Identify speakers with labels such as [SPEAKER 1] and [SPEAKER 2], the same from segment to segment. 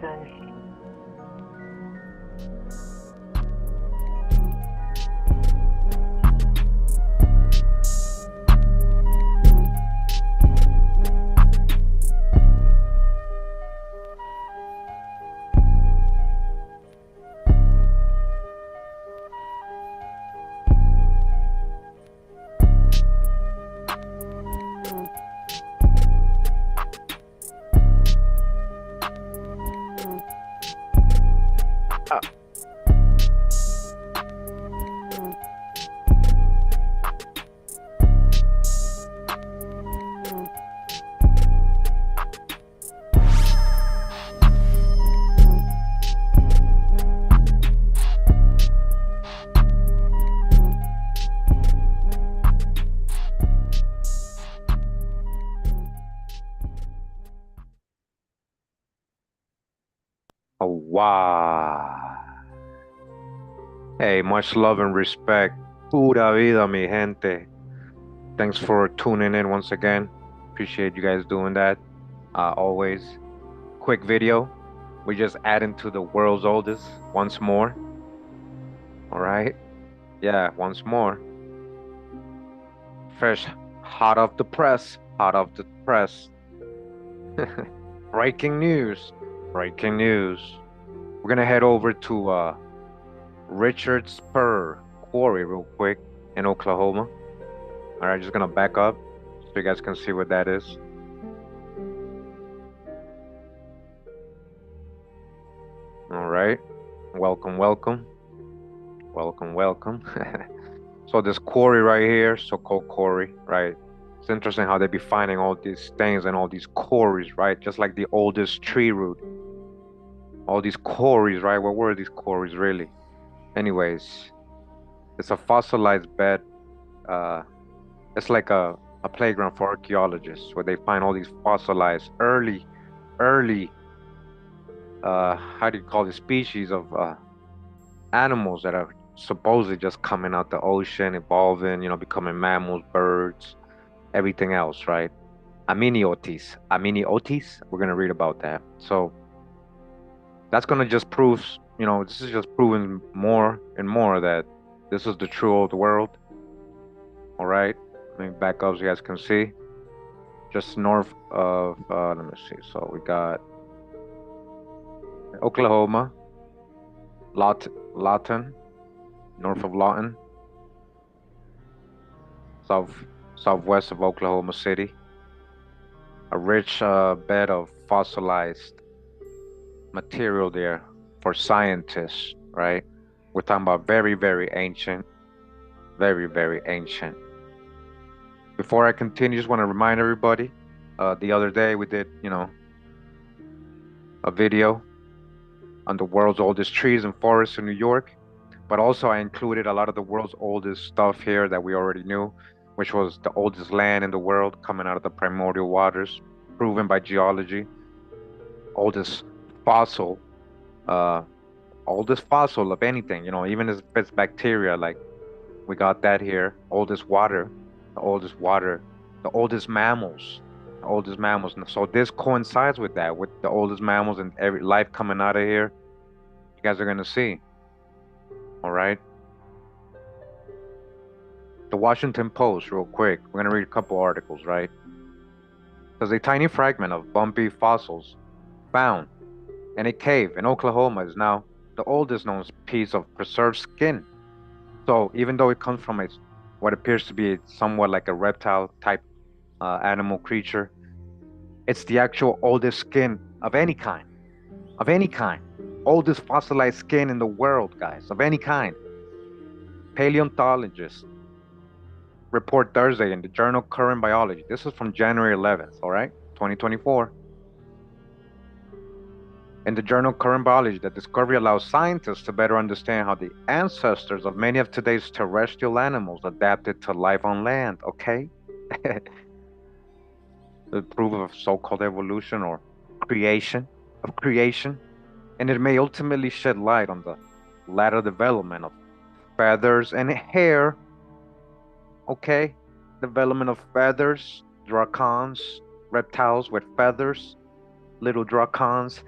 [SPEAKER 1] Gross.
[SPEAKER 2] Oh, wow. Hey, much love and respect. Pura vida, mi gente. Thanks for tuning in once again. Appreciate you guys doing that. Always. Quick video. We just adding to the world's oldest once more. All right. Yeah, once more. Fresh, hot off the press. Hot off the press. Breaking news. Breaking news. We're gonna head over to Richard Spur Quarry real quick in Oklahoma. All right, just gonna back up so you guys can see what that is. All right, welcome, welcome, welcome, welcome. So this quarry right here, so-called quarry, right? It's interesting how they be finding all these things and all these quarries, right? Just like the oldest tree root. All these quarries, right? What were these quarries really? Anyways, it's a fossilized bed. Uh, it's like a playground for archaeologists where they find all these fossilized early how do you call it, species of animals that are supposedly just coming out the ocean, evolving, becoming mammals, birds, everything else, right? Aminiotes. We're gonna read about that. So that's gonna just prove, this is just proving more and more that this is the true old world. All right. Let me back up so you guys can see. Just north of, let me see. So we got Oklahoma, Lawton, north of Lawton, south southwest of Oklahoma City. A rich bed of fossilized material there for scientists, right? We're talking about very, very ancient, very, very ancient. Before I continue, just want to remind everybody, the other day we did, a video on the world's oldest trees and forests in New York, but also I included a lot of the world's oldest stuff here that we already knew, which was the oldest land in the world coming out of the primordial waters, proven by geology, oldest fossil, uh, oldest fossil of anything, even if it's bacteria, like we got that here, oldest water, the oldest water, the oldest mammals, the oldest mammals. And so this coincides with that, with the oldest mammals and every life coming out of here. You guys are gonna see. All right. The Washington Post, real quick. We're gonna read a couple articles, right? There's a tiny fragment of bumpy fossils found in a cave in Oklahoma is now the oldest known piece of preserved skin. So even though it comes from what appears to be somewhat like a reptile type animal creature, it's the actual oldest skin of any kind, of any kind. Oldest fossilized skin in the world, guys, of any kind. Paleontologists report Thursday in the journal Current Biology. This is from January 11th, all right, 2024. In the journal Current Biology, the discovery allows scientists to better understand how the ancestors of many of today's terrestrial animals adapted to life on land, okay? The proof of so-called evolution or creation, and it may ultimately shed light on the later development of feathers and hair, okay? Development of feathers, dracons, reptiles with feathers, little dracons.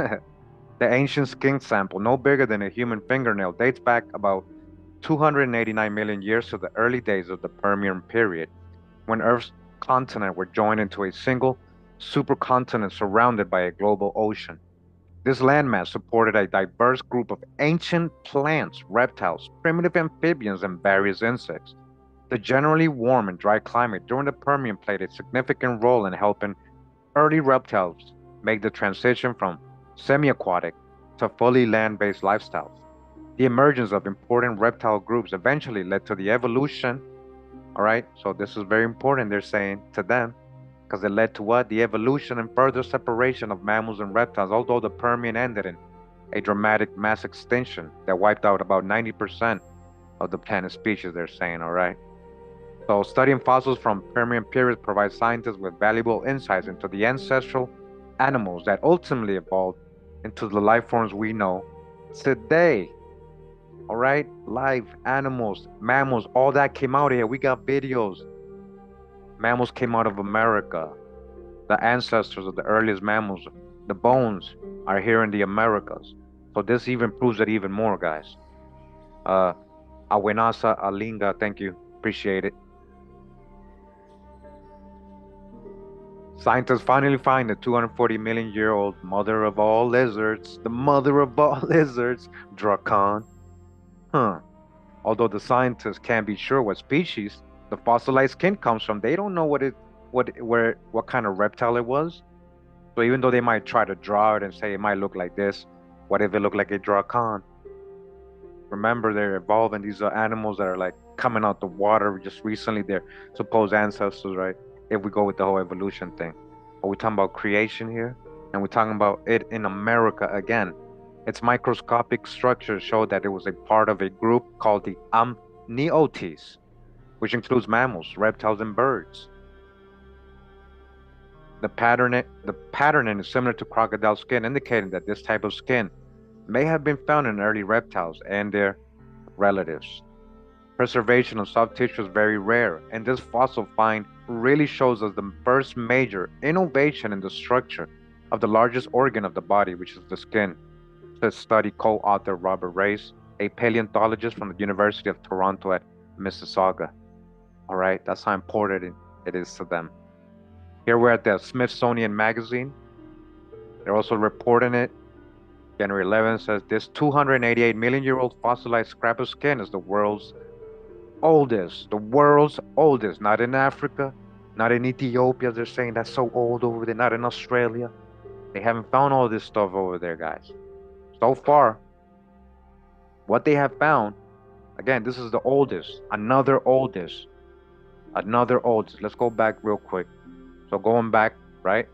[SPEAKER 2] The ancient skin sample, no bigger than a human fingernail, dates back about 289 million years to the early days of the Permian period, when Earth's continents were joined into a single supercontinent surrounded by a global ocean. This landmass supported a diverse group of ancient plants, reptiles, primitive amphibians, and various insects. The generally warm and dry climate during the Permian played a significant role in helping early reptiles make the transition from semi-aquatic to fully land-based lifestyles. The emergence of important reptile groups eventually led to the evolution. All right, so this is very important, they're saying to them, because it led to what? The evolution and further separation of mammals and reptiles, although the Permian ended in a dramatic mass extinction that wiped out about 90% of the planet species, they're saying, all right? So studying fossils from Permian periods provides scientists with valuable insights into the ancestral animals that ultimately evolved into the life forms we know today. All right, live animals, mammals, all that came out here. We got videos. Mammals came out of America. The ancestors of the earliest mammals, the bones are here in the Americas. So this even proves it even more, guys. Uh, Awenasa Alinga, thank you, appreciate it. Scientists finally find the 240 million year old mother of all lizards, the mother of all lizards, Dracan. Huh. Although the scientists can't be sure what species the fossilized skin comes from, they don't know what kind of reptile it was. So even though they might try to draw it and say it might look like this, what if it looked like a Dracan? Remember, they're evolving. These are animals that are like coming out the water just recently. Their supposed ancestors, right? If we go with the whole evolution thing. But we're talking about creation here, and we're talking about it in America again. Its microscopic structures show that it was a part of a group called the Amniotes, which includes mammals, reptiles, and birds. The patterning is similar to crocodile skin, indicating that this type of skin may have been found in early reptiles and their relatives. Preservation of soft tissue is very rare, and this fossil find really shows us the first major innovation in the structure of the largest organ of the body, which is the skin, says study co-author Robert Race, a paleontologist from the University of Toronto at Mississauga. All right, that's how important it is to them. Here we're at the Smithsonian Magazine. They're also reporting it. January 11th says this 288 million year old fossilized scrap of skin is the world's oldest, not in Africa, not in Ethiopia. They're saying that's so old over there, not in Australia. They haven't found all this stuff over there, guys. So far, what they have found, again, this is the oldest, another oldest. Let's go back real quick. So going back, right?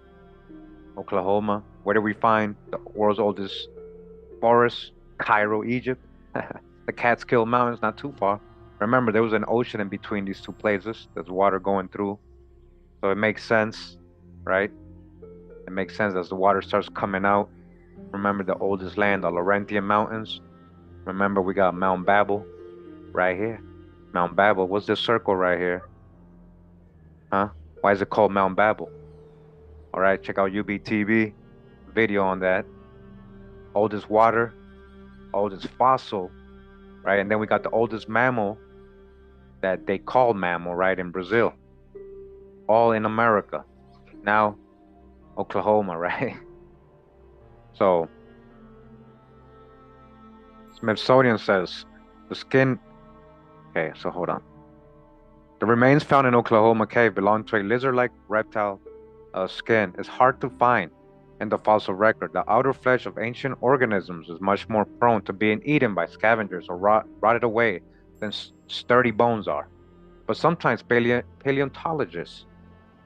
[SPEAKER 2] Oklahoma. Where do we find the world's oldest forest? Cairo, Egypt. The Catskill Mountains, not too far. Remember, there was an ocean in between these two places. There's water going through. So it makes sense, right? It makes sense as the water starts coming out. Remember the oldest land, the Laurentian Mountains. Remember, we got Mount Babel right here. Mount Babel. What's this circle right here? Huh? Why is it called Mount Babel? All right, check out UBTV video on that. Oldest water, oldest fossil, right? And then we got the oldest mammal that they call mammal, right, in Brazil. All in America. Now, Oklahoma, right? So, Smithsonian says the skin. Okay, so hold on. The remains found in Oklahoma cave belong to a lizard-like reptile skin. It's hard to find in the fossil record. The outer flesh of ancient organisms is much more prone to being eaten by scavengers or rotted away than sturdy bones are. But sometimes paleontologists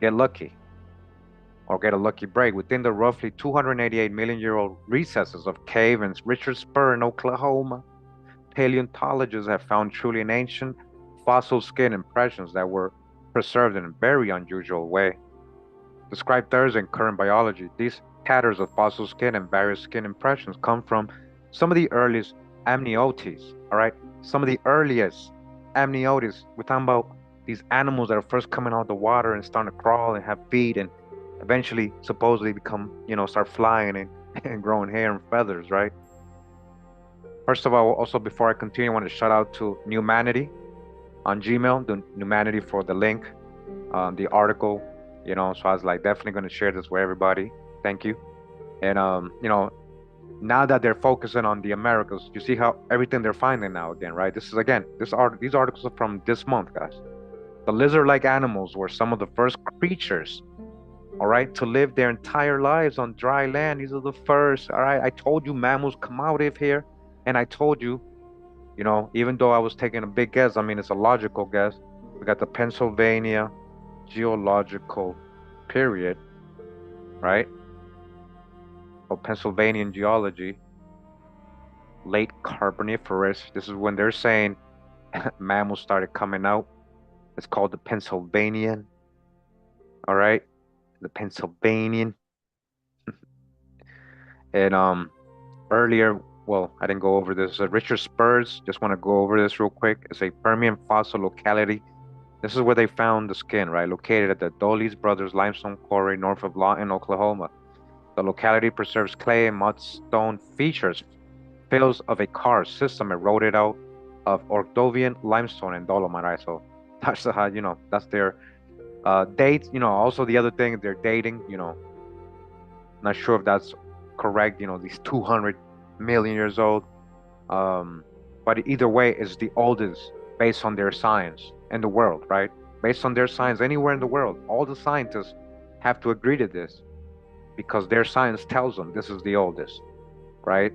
[SPEAKER 2] get lucky or get a lucky break. Within the roughly 288 million year old recesses of cave in Richard Spur in Oklahoma, paleontologists have found truly ancient fossil skin impressions that were preserved in a very unusual way. Described Thursday in Current Biology, these tatters of fossil skin and various skin impressions come from some of the earliest amniotes, all right? Some of the earliest amniotes. We're talking about these animals that are first coming out of the water and starting to crawl and have feet and eventually supposedly become, start flying and and growing hair and feathers, right? First of all, also before I continue, I want to shout out to Humanity on Gmail, the Humanity for the link, the article, So I was like definitely going to share this with everybody. Thank you. And now that they're focusing on the Americas, you see how everything they're finding now again, right? This is again, these articles are from this month, guys. The lizard-like animals were some of the first creatures, all right, to live their entire lives on dry land. These are the first, all right. I told you mammals come out of here, and I told you, even though I was taking a big guess, I mean it's a logical guess. We got the Pennsylvania geological period, right? Or Pennsylvanian geology, late Carboniferous. This is when they're saying mammals started coming out. It's called the Pennsylvanian, all right? The Pennsylvanian. And earlier, well, I didn't go over this. Richard Spurs, just want to go over this real quick. It's a Permian fossil locality. This is where they found the skin, right? Located at the Dolly's Brothers limestone quarry north of Lawton, Oklahoma. The locality preserves clay and mudstone features, fills of a karst system eroded out of Ordovian limestone and dolomite, right? So that's how, that's their date. Also the other thing, they're dating, not sure if that's correct, these 200 million years old. But either way, it's the oldest based on their science in the world, right? Based on their science anywhere in the world, all the scientists have to agree to this because their science tells them this is the oldest, right?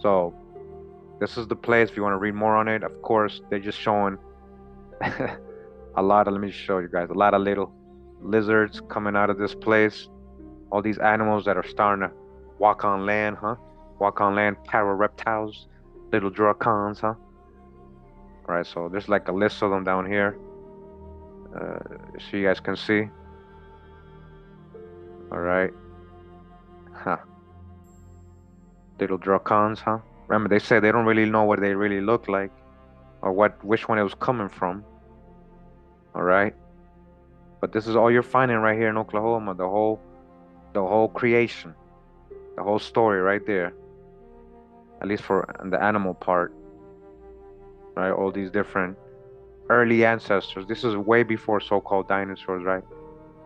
[SPEAKER 2] So this is the place if you want to read more on it. Of course, they're just showing a lot of, let me show you guys, a lot of little lizards coming out of this place. All these animals that are starting to walk on land, huh? Walk on land, reptiles, little dracons, huh? All right, so there's like a list of them down here. So you guys can see. All right. Huh. Little dracons, huh? Remember, they say they don't really know what they really look like or which one it was coming from. All right. But this is all you're finding right here in Oklahoma, the whole creation, the whole story right there. At least for the animal part. Right? All these different early ancestors. This is way before so-called dinosaurs, right?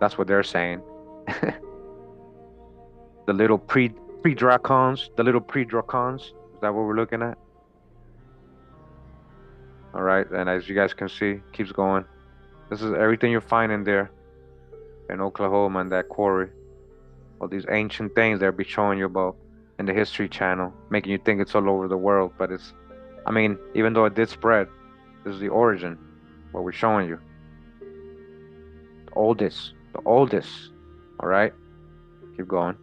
[SPEAKER 2] That's what they're saying. The little pre-dracons, the little pre-dracons. Is that what we're looking at? All right, and as you guys can see, keeps going. This is everything you're finding there in Oklahoma and that quarry. All these ancient things they'll be showing you about in the History Channel, making you think it's all over the world, but it's, I mean, even though it did spread, this is the origin, what we're showing you. The oldest. All right, keep going.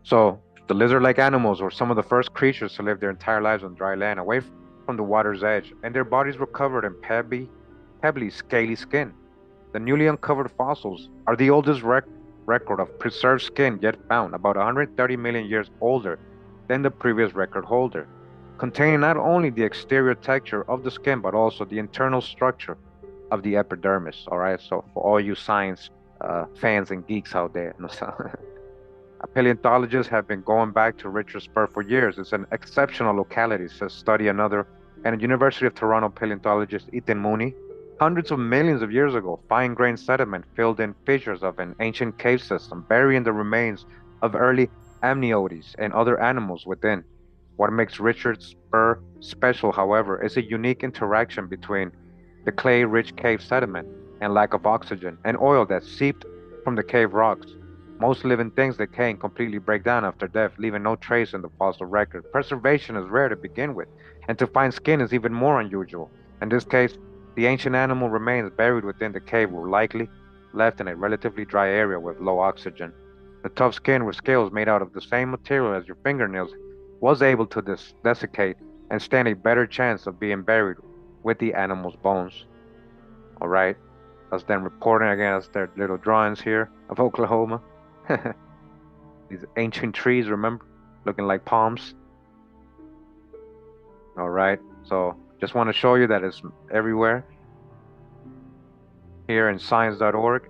[SPEAKER 2] So the lizard-like animals were some of the first creatures to live their entire lives on dry land, away from the water's edge, and their bodies were covered in pebbly, scaly skin. The newly uncovered fossils are the oldest record of preserved skin yet found, about 130 million years older than the previous record holder, containing not only the exterior texture of the skin, but also the internal structure of the epidermis. All right, so for all you science fans and geeks out there. Paleontologists have been going back to Richards Spur for years. It's an exceptional locality, says study another, and University of Toronto paleontologist Ethan Mooney. Hundreds of millions of years ago, fine-grained sediment filled in fissures of an ancient cave system, burying the remains of early amniotes and other animals within. What makes Richards Spur special, however, is a unique interaction between the clay-rich cave sediment and lack of oxygen and oil that seeped from the cave rocks. Most living things decay and completely break down after death, leaving no trace in the fossil record. Preservation is rare to begin with, and to find skin is even more unusual. In this case, the ancient animal remains buried within the cave were likely left in a relatively dry area with low oxygen. The tough skin with scales made out of the same material as your fingernails was able to desiccate and stand a better chance of being buried with the animal's bones. All right, that's them reporting against their little drawings here of Oklahoma. These ancient trees, remember, looking like palms. All right, so just want to show you that it's everywhere. here in science.org,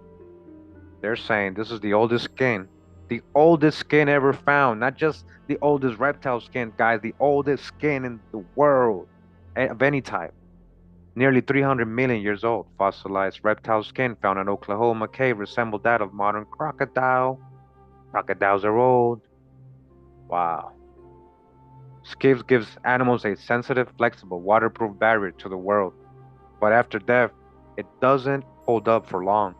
[SPEAKER 2] they're saying this is the oldest skin ever found, not just the oldest reptile skin, guys, the oldest skin in the world of any type. Nearly 300 million years old, fossilized reptile skin found in Oklahoma cave resembled that of modern crocodile. Crocodiles are old. Wow. Caves gives animals a sensitive, flexible, waterproof barrier to the world. But after death, it doesn't hold up for long.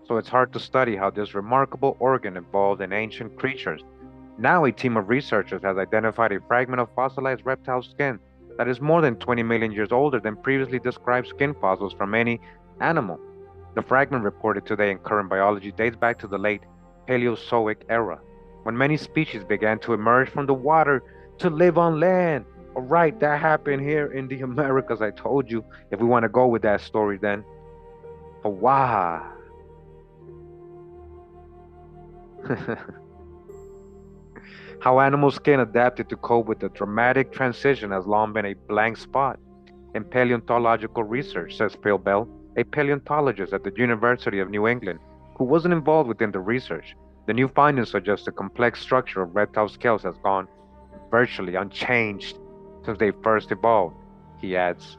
[SPEAKER 2] So it's hard to study how this remarkable organ evolved in ancient creatures. Now, a team of researchers has identified a fragment of fossilized reptile skin that is more than 20 million years older than previously described skin fossils from any animal. The fragment reported today in Current Biology dates back to the late Paleozoic era, when many species began to emerge from the water to live on land. All right, that happened here in the Americas, I told you, if we want to go with that story then. But wow. How animal skin adapted to cope with the dramatic transition has long been a blank spot in paleontological research, says Phil Bell, a paleontologist at the University of New England, who wasn't involved within the research. The new findings suggest the complex structure of reptile scales has gone virtually unchanged since they first evolved, he adds.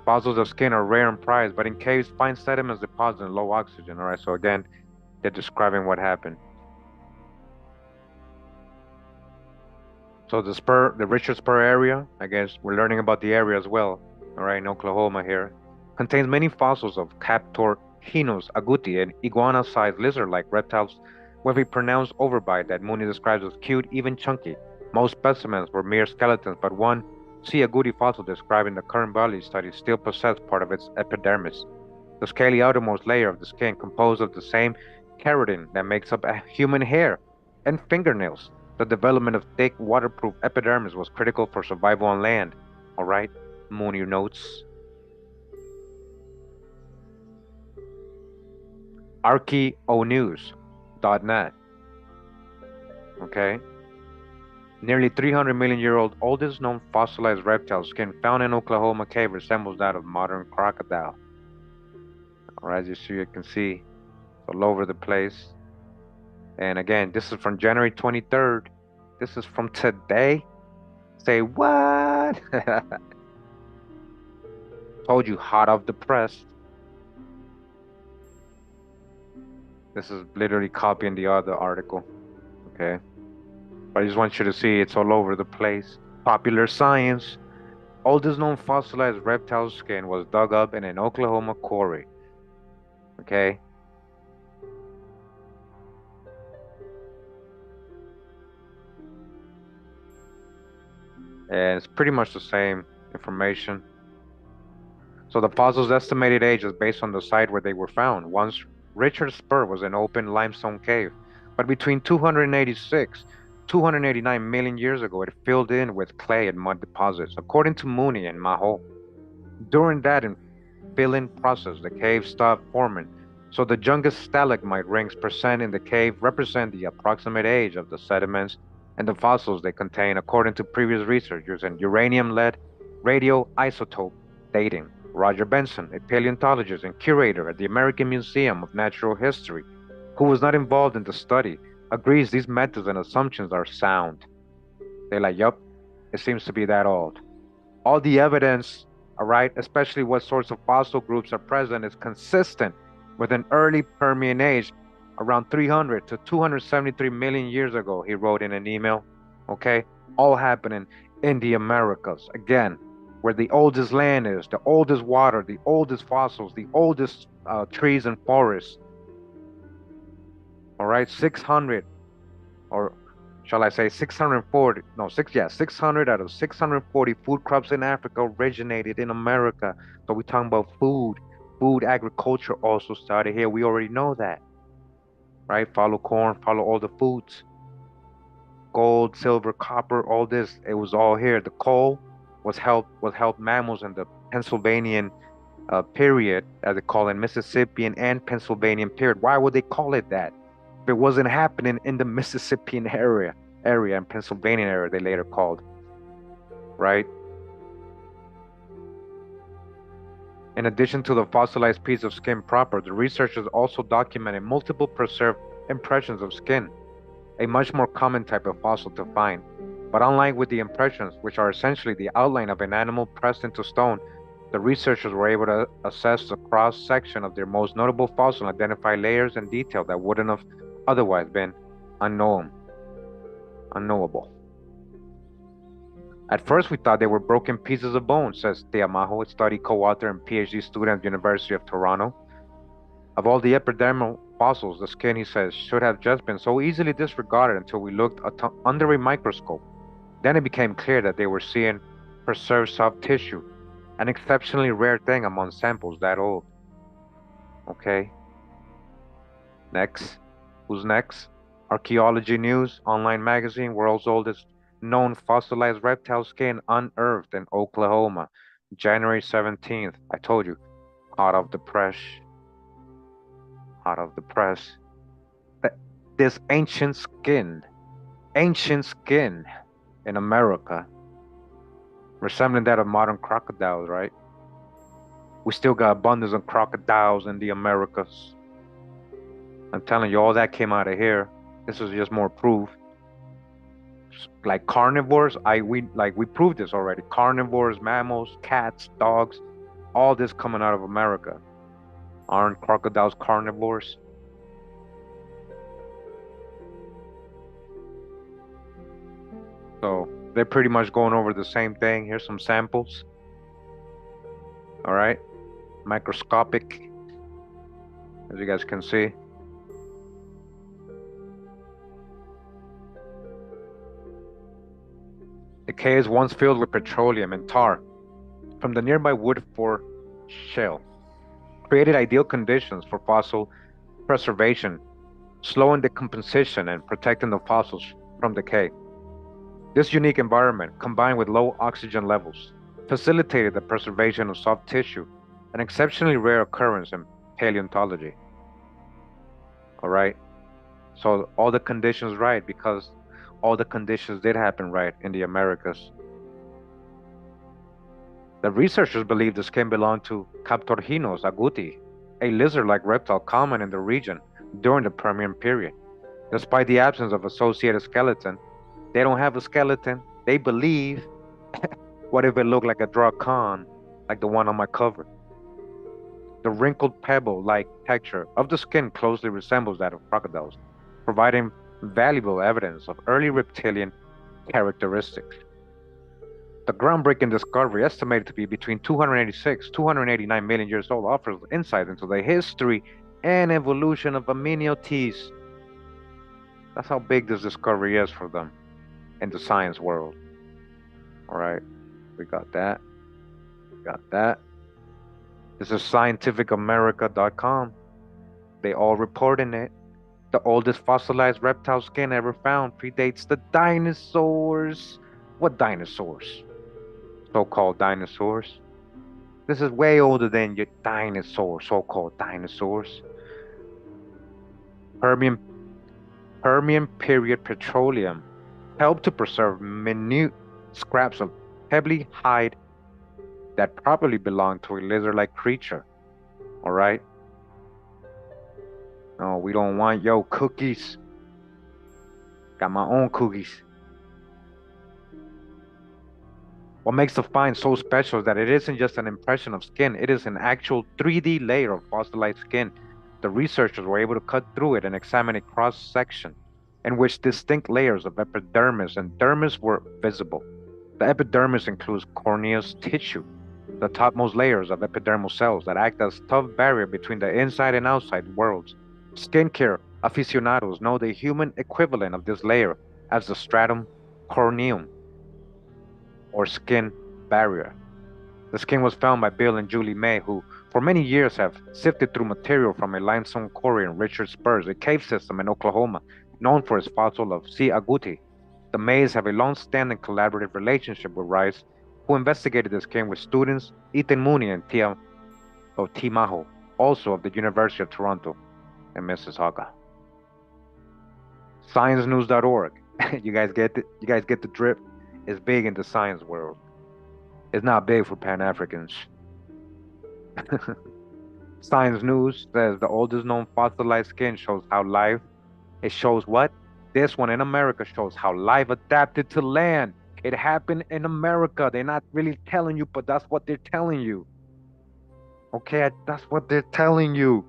[SPEAKER 2] Fossils of skin are rare and prized, but in caves, fine sediments deposit in low oxygen. All right, so again, they're describing what happened. So the Richard Spur area, I guess we're learning about the area as well. All right, in Oklahoma here, contains many fossils of Captorhinus agouti and iguana-sized lizard-like reptiles with a pronounced overbite that Mooney describes as cute, even chunky. Most specimens were mere skeletons, but one C. agouti fossil described in the current biology study still possessed part of its epidermis. The scaly outermost layer of the skin, composed of the same keratin that makes up human hair and fingernails. The development of thick, waterproof epidermis was critical for survival on land. All right, Mooney notes. Archaeonews.net. Okay. Nearly 300 million year old oldest known fossilized reptile skin found in Oklahoma cave resembles that of modern crocodile. All right, as you can see, all over the place. And again, this is from January 23rd. This is from today. Say what? Told you, hot off the press. This is literally copying the other article. Okay. But I just want you to see it's all over the place. Popular Science. Oldest known fossilized reptile skin was dug up in an Oklahoma quarry. Okay. And it's pretty much the same information. So the fossil's estimated age is based on the site where they were found. Once Richard Spur was an open limestone cave, but between 286 289 million years ago, it filled in with clay and mud deposits, according to Mooney and Maho. During that filling process, the cave stopped forming, so the youngest stalagmite rings present in the cave represent the approximate age of the sediments and the fossils they contain, according to previous research using uranium-lead radioisotope dating. Roger Benson, a paleontologist and curator at the American Museum of Natural History, who was not involved in the study, agrees these methods and assumptions are sound. They're like, yup, it seems to be that old. All the evidence, all right, especially what sorts of fossil groups are present, is consistent with an early Permian age around 300 to 273 million years ago, he wrote in an email. Okay, all happening in the Americas. Again, where the oldest land is, the oldest water, the oldest fossils, the oldest trees and forests. All right, 600, or shall I say 640, no, 600 out of 640 food crops in Africa originated in America. So we're talking about food agriculture also started here. We already know that, right? Follow corn, follow all the foods, gold, silver, copper, all this, it was all here. The coal was helped mammals in the Pennsylvanian period, as they call it, Mississippian and Pennsylvanian period. Why would they call it that? If it wasn't happening in the Mississippian area and Pennsylvania area, they later called, right? In addition to the fossilized piece of skin proper, the researchers also documented multiple preserved impressions of skin, a much more common type of fossil to find. But unlike with the impressions, which are essentially the outline of an animal pressed into stone, the researchers were able to assess the cross section of their most notable fossil and identify layers and detail that wouldn't have otherwise been unknowable. At first, we thought they were broken pieces of bone, says Tiamaho, a study co-author and PhD student at the University of Toronto. Of all the epidermal fossils, the skin, he says, should have just been so easily disregarded until we looked under a microscope. Then it became clear that they were seeing preserved soft tissue, an exceptionally rare thing among samples that old. Okay. Next. Who's next? Archaeology News, online magazine, world's oldest known fossilized reptile skin unearthed in Oklahoma, January 17th. I told you, hot off the press. Hot off the press. This ancient skin in America, resembling that of modern crocodiles, right? We still got abundance of crocodiles in the Americas. I'm telling you, all that came out of here. This is just more proof. Like carnivores, we proved this already. Carnivores, mammals, cats, dogs, all this coming out of America. Aren't crocodiles carnivores? So they're pretty much going over the same thing. Here's some samples. All right, microscopic, as you guys can see. The cave once filled with petroleum and tar from the nearby Woodford shale, created ideal conditions for fossil preservation, slowing decomposition and protecting the fossils from decay. This unique environment, combined with low oxygen levels, facilitated the preservation of soft tissue, an exceptionally rare occurrence in paleontology. All right, so all the conditions right, because all the conditions did happen right in the Americas. The researchers believe the skin belonged to Captorhinus agouti, a lizard-like reptile common in the region during the Permian period. Despite the absence of associated skeleton, they don't have a skeleton. They believe, what if it looked like a draw con, like the one on my cover? The wrinkled pebble-like texture of the skin closely resembles that of crocodiles, providing valuable evidence of early reptilian characteristics. The groundbreaking discovery, estimated to be between 286 289 million years old, offers insight into the history and evolution of amniotes. That's how big this discovery is for them in the science world. All right, we got that. Got that. This is scientificamerica.com. They all reporting it. The oldest fossilized reptile skin ever found predates the dinosaurs. What dinosaurs? So-called dinosaurs. This is way older than your dinosaurs, so-called dinosaurs. Permian period petroleum helped to preserve minute scraps of pebbly hide that probably belonged to a lizard-like creature. All right? No, we don't want your cookies. Got my own cookies. What makes the find so special is that it isn't just an impression of skin, it is an actual 3D layer of fossilized skin. The researchers were able to cut through it and examine a cross-section in which distinct layers of epidermis and dermis were visible. The epidermis includes corneous tissue, the topmost layers of epidermal cells that act as tough barrier between the inside and outside worlds. Skincare aficionados know the human equivalent of this layer as the stratum corneum, or skin barrier. The skin was found by Bill and Julie May, who for many years have sifted through material from a limestone quarry in Richards Spurs, a cave system in Oklahoma, known for its fossil of C. agouti. The Mays have a long-standing collaborative relationship with Rice, who investigated the skin with students Ethan Mooney and Tia Maho, also of the University of Toronto and Mississauga. ScienceNews.org. You guys get the drip. It's big in the science world. It's not big for Pan-Africans. Science News says the oldest known fossilized skin shows how life, it shows what? This one in America shows how life adapted to land. It happened in America. They're not really telling you, but that's what they're telling you. Okay, that's what they're telling you.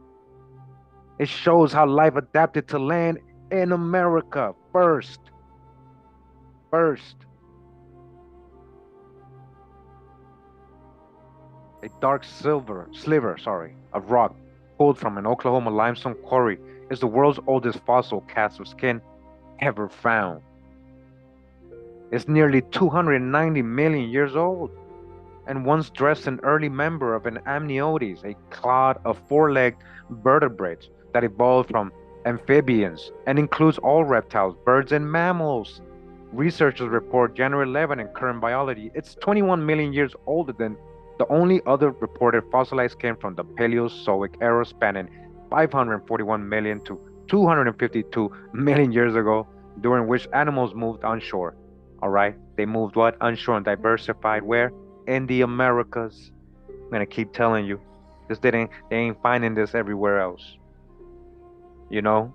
[SPEAKER 2] It shows how life adapted to land in America first. First. A dark sliver, of rock pulled from an Oklahoma limestone quarry is the world's oldest fossil cast of skin ever found. It's nearly 290 million years old and once dressed an early member of an amniotes, a clade of four-legged vertebrates that evolved from amphibians and includes all reptiles, birds, and mammals. Researchers report January 11 in Current Biology. It's 21 million years older than the only other reported fossilized skin from the Paleozoic era spanning 541 million to 252 million years ago, during which animals moved onshore. All right, they moved what? Onshore and diversified where? In the Americas. I'm gonna keep telling you, this they ain't finding this everywhere else. You know,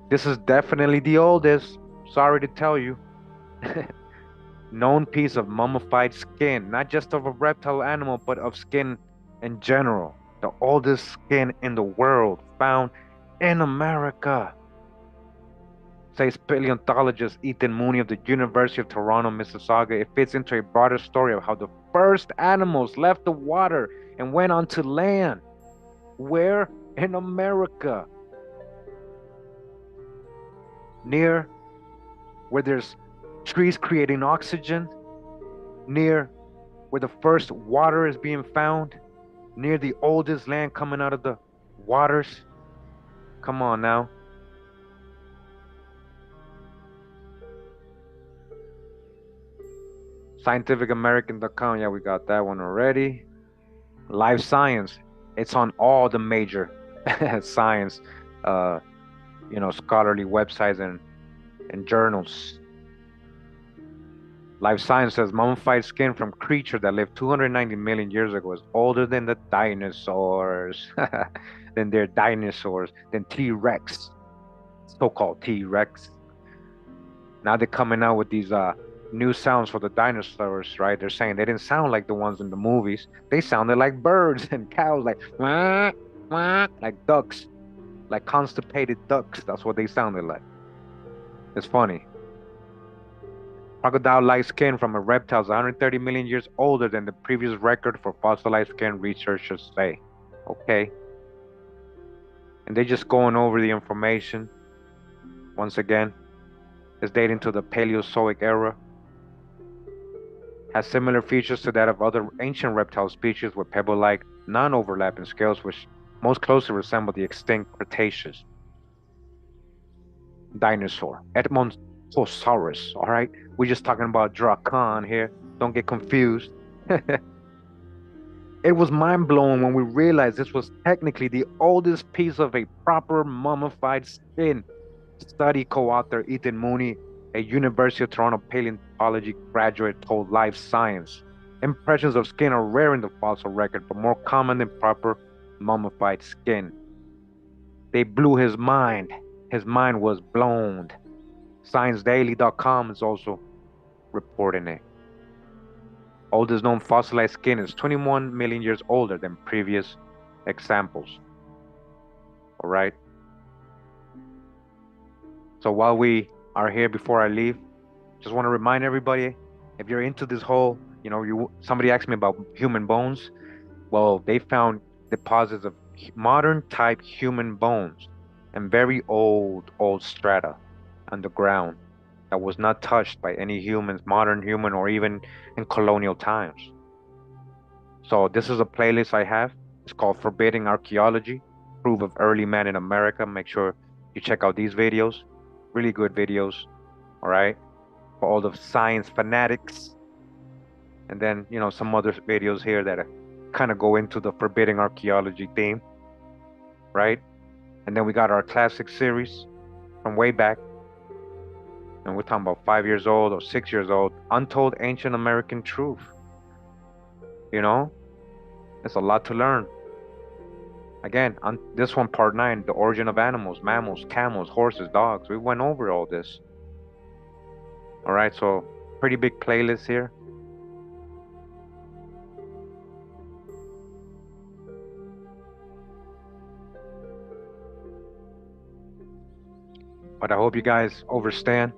[SPEAKER 2] this is definitely the oldest. Sorry to tell you. Known piece of mummified skin, not just of a reptile animal, but of skin in general. The oldest skin in the world found in America, says paleontologist Ethan Mooney of the University of Toronto, Mississauga. It fits into a broader story of how the first animals left the water and went onto land. Where? In America. Near where there's trees creating oxygen, near where the first water is being found, near the oldest land coming out of the waters. Come on now. ScientificAmerican.com, yeah, we got that one already. Life Science, it's on all the major science, scholarly websites and journals. Life Science says mummified skin from creature that lived 290 million years ago is older than the dinosaurs, than their dinosaurs, than T-Rex, so-called T-Rex. Now they're coming out with these new sounds for the dinosaurs, right? They're saying they didn't sound like the ones in the movies. They sounded like birds and cows, like wah, wah, like ducks, like constipated ducks. That's what they sounded like. It's funny. Crocodile-like skin from a reptile is 130 million years older than the previous record for fossilized skin, researchers say. Okay. And they're just going over the information. Once again, it's dating to the Paleozoic era. Has similar features to that of other ancient reptile species with pebble-like, non-overlapping scales which most closely resemble the extinct Cretaceous dinosaur, Edmontosaurus, all right? We're just talking about Dracan here. Don't get confused. It was mind-blowing when we realized this was technically the oldest piece of a proper mummified skin. Study co-author Ethan Mooney, a University of Toronto paleontology graduate, told Life Science. Impressions of skin are rare in the fossil record, but more common than proper mummified skin. They blew his mind. His mind was blown. ScienceDaily.com is also reporting it. Oldest known fossilized skin is 21 million years older than previous examples. All right. So while we are here, before I leave, just want to remind everybody, if you're into this whole, somebody asked me about human bones. Well, they found deposits of modern type human bones and very old strata underground that was not touched by any humans, modern human, or even in colonial times. So this is a playlist I have. It's called Forbidding Archaeology, Proof of Early Man in America. Make sure you check out these videos. Really good videos, all right? For all the science fanatics. And then, some other videos here that kind of go into the Forbidding Archaeology theme, right? And then we got our classic series from way back. And we're talking about 5 years old or 6 years old. Untold Ancient American Truth. It's a lot to learn. Again, on this one, part 9, the origin of animals, mammals, camels, horses, dogs. We went over all this. All right, so pretty big playlist here. But I hope you guys understand.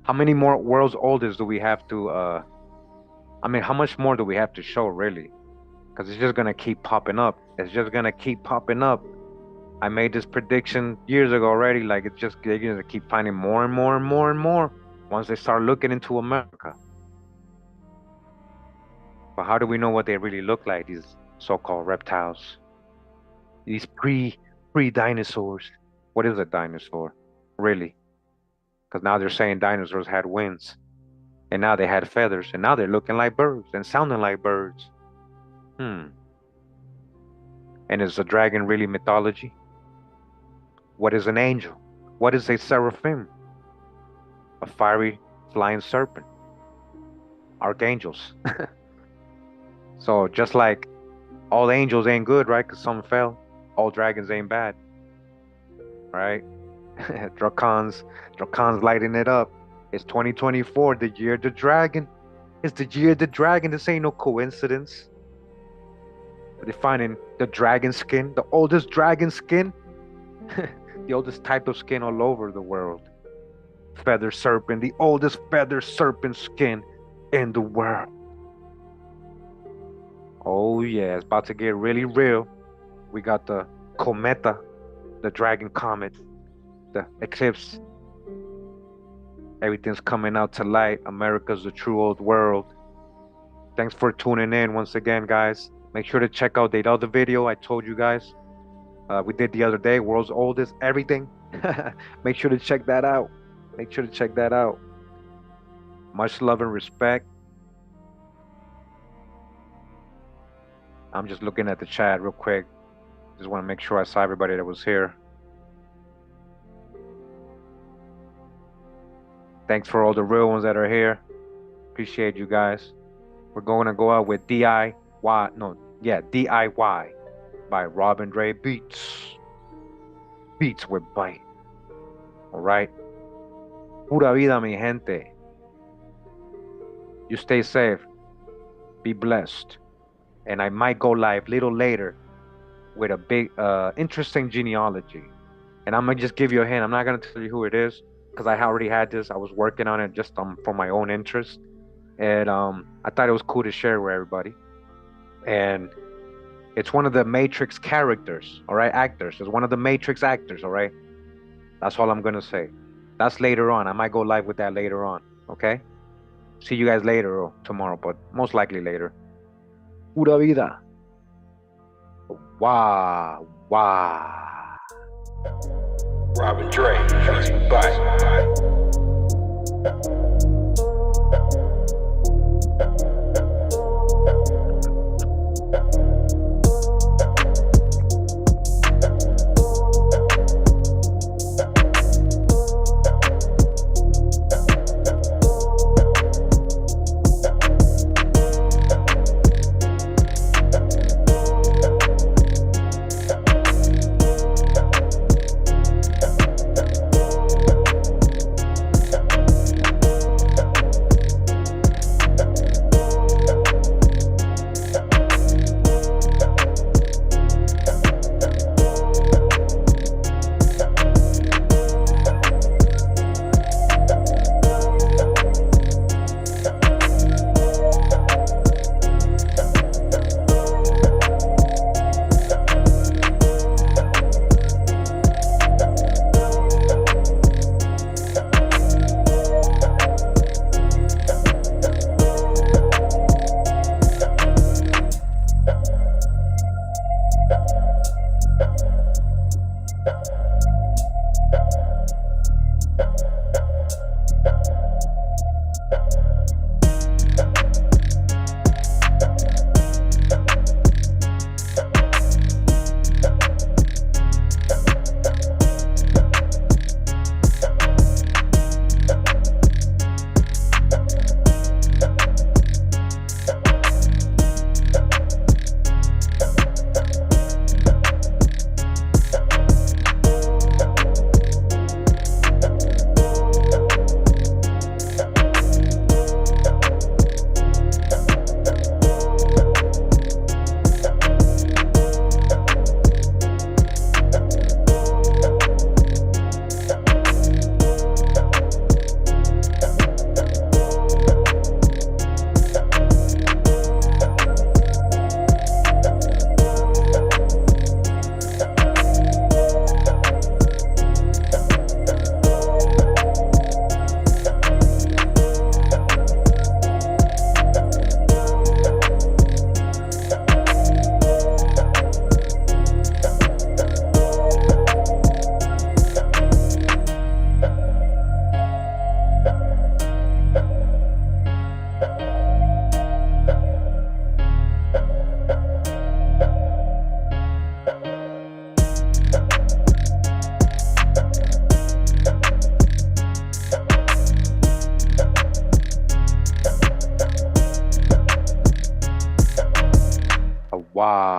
[SPEAKER 2] How many more world's oldest do we have to, I mean, how much more do we have to show, really? Because it's just going to keep popping up. It's just going to keep popping up. I made this prediction years ago already. Like, it's just, they're going to keep finding more and more and more and more once they start looking into America. But how do we know what they really look like, these so-called reptiles? These pre-dinosaurs. What is a dinosaur, really? Because now they're saying dinosaurs had wings, and now they had feathers, and now they're looking like birds and sounding like birds. And is a dragon really mythology? What is an angel? What is a seraphim? A fiery flying serpent. Archangels. So just like all angels ain't good, right? Because some fell. All dragons ain't bad, right? Dracons lighting it up. It's 2024, the year of the dragon. It's the year of the dragon. This ain't no coincidence. They're finding the dragon skin, the oldest dragon skin, the oldest type of skin all over the world. Feather serpent, the oldest feather serpent skin in the world. Oh yeah, it's about to get really real. We got the cometa, the dragon comet, the eclipse. Everything's coming out to light. America's the true old world. Thanks for tuning in once again, guys. Make sure to check out the other video I told you guys. We did the other day, world's oldest everything. Make sure to check that out. Make sure to check that out. Much love and respect. I'm just looking at the chat real quick. Just want to make sure I saw everybody that was here. Thanks for all the real ones that are here. Appreciate you guys. We're going to go out with DIY by Robin Dre Beats. Beats with bite. All right. Pura vida, mi gente. You stay safe. Be blessed. And I might go live a little later with a big, interesting genealogy. And I'm going to just give you a hint. I'm not going to tell you who it is because I already had this. I was working on it just for my own interest. And I thought it was cool to share with everybody. And it's one of the Matrix characters, all right, actors. It's one of the Matrix actors, all right? That's all I'm going to say. That's later on. I might go live with that later on, okay? See you guys later or tomorrow, but most likely later. Pura vida. Wow, wow.
[SPEAKER 1] Robin Dre, bye.
[SPEAKER 2] Wow.